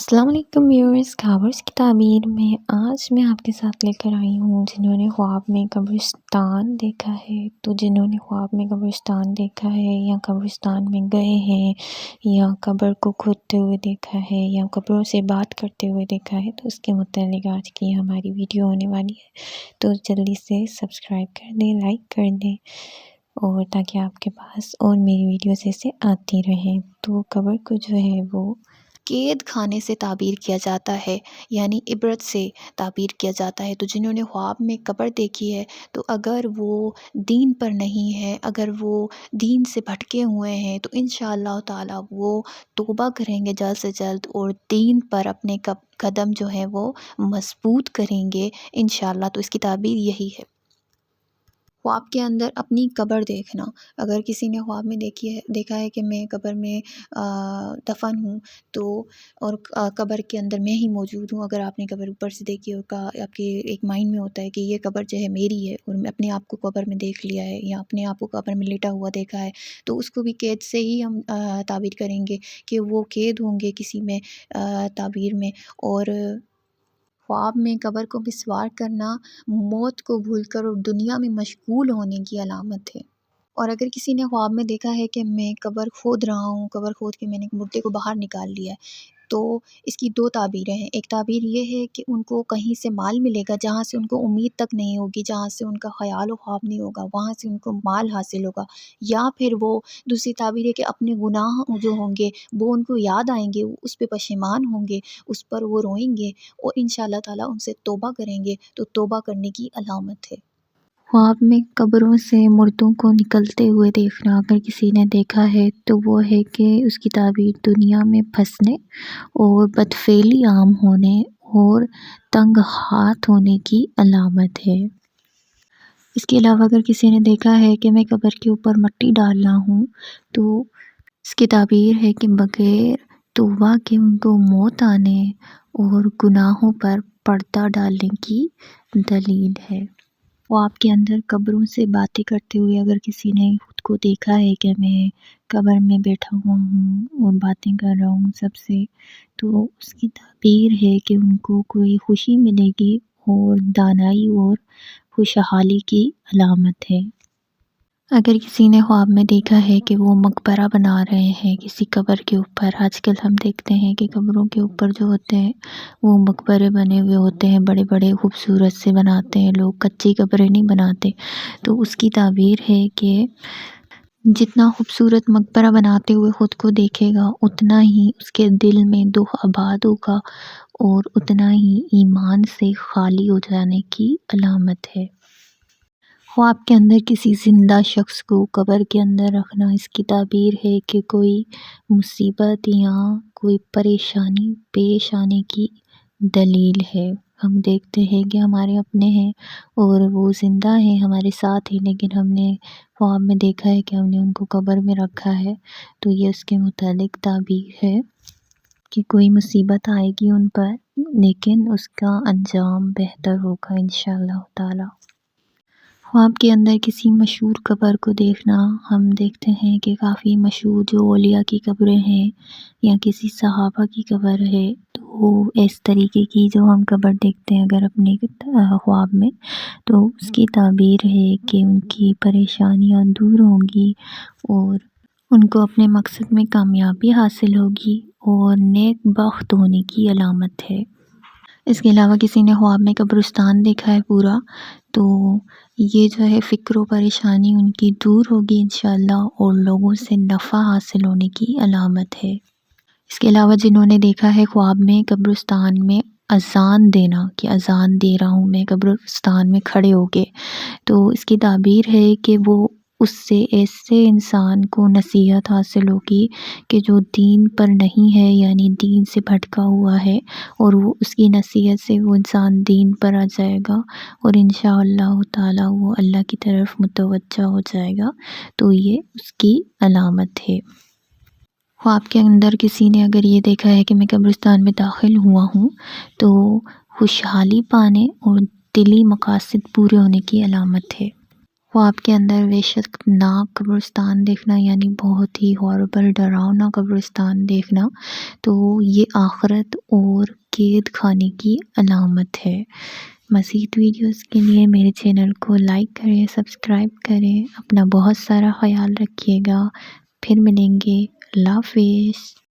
अस्सलाम वालेकुम व्यूअर्स। ख्वाबों की ताबीर में आज मैं आपके साथ लेकर आई हूँ जिन्होंने ख्वाब में कब्रिस्तान देखा है। तो जिन्होंने ख्वाब में कब्रिस्तान देखा है या कब्रिस्तान में गए हैं या कब्र को खोदते हुए देखा है या कब्रों से बात करते हुए देखा है, तो उसके मुतालिक आज की हमारी वीडियो होने वाली है। तो जल्दी से सब्सक्राइब कर दें, लाइक कर दें, और ताकि आपके पास और मेरी वीडियोस ऐसे आती रहें। तो कब्र को जो है वो कैद खाने से ताबीर किया जाता है, यानी इबरत से ताबीर किया जाता है। तो जिन्होंने ख्वाब में कब्र देखी है, तो अगर वो दीन पर नहीं है, अगर वो दीन से भटके हुए हैं, तो इंशाअल्लाह ताला वो तौबा करेंगे जल्द से जल्द और दीन पर अपने कदम जो है वो मजबूत करेंगे इंशाअल्लाह। तो इसकी ताबीर यही है। ख्वाब के अंदर अपनी कब्र देखना। अगर किसी ने ख्वाब में देखा है कि मैं कब्र में दफ़न हूँ, तो और कब्र के अंदर मैं ही मौजूद हूँ। अगर आपने कब्र ऊपर से देखी हो, आपके एक माइंड में होता है कि ये कब्र जो है मेरी है और मैं अपने आप को कब्र में देख लिया है या अपने आप को कब्र में लेटा हुआ देखा है, तो उसको भी कैद से ही हम ताबीर करेंगे कि वो कैद होंगे किसी में ताबीर में। और ख्वाब में कब्र को बिस्वार करना मौत को भूलकर और दुनिया में मशगूल होने की अलामत है। और अगर किसी ने ख्वाब में देखा है कि मैं कब्र खोद रहा हूँ, कब्र खोद के मैंने मुर्दे को बाहर निकाल लिया है, तो इसकी दो ताबीरें हैं। एक ताबीर ये है कि उनको कहीं से माल मिलेगा जहाँ से उनको उम्मीद तक नहीं होगी, जहाँ से उनका ख़याल व ख्वाब नहीं होगा, वहाँ से उनको माल हासिल होगा। या फिर वो दूसरी ताबीर है कि अपने गुनाह जो होंगे वो उनको याद आएँगे, वो उस पे पशेमान होंगे, उस पर वो रोएँगे और इंशाअल्लाह ताला उनसे तौबा करेंगे, तो तौबा करने की अलामत है। ख्वाब में कब्रों से मुर्दों को निकलते हुए देखना अगर किसी ने देखा है, तो वो है कि उसकी ताबीर दुनिया में फंसने और बदफेली आम होने और तंग हाथ होने की अलामत है। इसके अलावा अगर किसी ने देखा है कि मैं कब्र के ऊपर मिट्टी डाल रहा हूँ, तो इसकी ताबीर है कि बग़ैर तौबा के उनको मौत आने और गुनाहों पर पर्दा डालने की दलील है। ख्वाब के अंदर कब्रों से बातें करते हुए अगर किसी ने खुद को देखा है कि मैं कब्र में बैठा हुआ हूँ और बातें कर रहा हूँ सबसे, तो उसकी ताबीर है कि उनको कोई खुशी मिलेगी और दानाई और खुशहाली की अलामत है। अगर किसी ने ख्वाब में देखा है कि वो मकबरा बना रहे हैं किसी कब्र के ऊपर, आजकल हम देखते हैं कि कब्रों के ऊपर जो होते हैं वो मकबरे बने हुए होते हैं, बड़े बड़े खूबसूरत से बनाते हैं लोग, कच्ची कब्रें नहीं बनाते। तो उसकी ताबीर है कि जितना खूबसूरत मकबरा बनाते हुए ख़ुद को देखेगा, उतना ही उसके दिल में दुख आबाद होगा और उतना ही ईमान से खाली हो जाने की अलामत है। ख्वाब के अंदर किसी ज़िंदा शख्स को कब्र के अंदर रखना, इसकी ताबीर है कि कोई मुसीबत या कोई परेशानी पेश आने की दलील है। हम देखते हैं कि हमारे अपने हैं और वो ज़िंदा हैं हमारे साथ ही, लेकिन हमने ख्वाब में देखा है कि हमने उनको कब्र में रखा है, तो ये उसके मुतालिक ताबीर है कि कोई मुसीबत आएगी उन पर, लेकिन उसका अंजाम बेहतर होगा इंशाअल्लाह ताला। ख्वाब के अंदर किसी मशहूर कब्र को देखना, हम देखते हैं कि काफ़ी मशहूर जो औलिया की कब्रें हैं या किसी सहाबा की कब्र है, तो इस तरीके की जो हम कब्र देखते हैं अगर अपने ख्वाब में, तो उसकी ताबीर है कि उनकी परेशानियां दूर होंगी और उनको अपने मकसद में कामयाबी हासिल होगी और नेक बख्त होने की अलामत है। इसके अलावा किसी ने ख्वाब में कब्रिस्तान देखा है पूरा, तो ये जो है फ़िक्र व परेशानी उनकी दूर होगी इंशाअल्लाह और लोगों से नफ़ा हासिल होने की अलामत है। इसके अलावा जिन्होंने देखा है ख्वाब में कब्रिस्तान में अज़ान देना कि अज़ान दे रहा हूँ मैं कब्रिस्तान में खड़े होके, तो इसकी ताबीर है कि वो उससे ऐसे इंसान को नसीहत हासिल होगी कि जो दीन पर नहीं है, यानी दीन से भटका हुआ है, और वो उसकी नसीहत से वो इंसान दीन पर आ जाएगा और इंशाअल्लाह ताला वो अल्लाह की तरफ मुतवज्जा हो जाएगा। तो ये उसकी अलामत है। ख्वाब के अंदर किसी ने अगर ये देखा है कि मैं कब्रिस्तान में दाखिल हुआ हूँ, तो खुशहाली पाने और दिली मकासद पूरे होने की अलामत है। خواب کے اندر وحشتناک قبرستان دیکھنا یعنی بہت ہی ہاربل ڈراؤنا قبرستان دیکھنا، تو یہ آخرت اور قید خانے کی علامت ہے۔ مزید ویڈیوز کے لیے میرے چینل کو لائک کریں، سبسکرائب کریں، اپنا بہت سارا خیال رکھیے گا۔ پھر ملیں گے، اللہ حافظ۔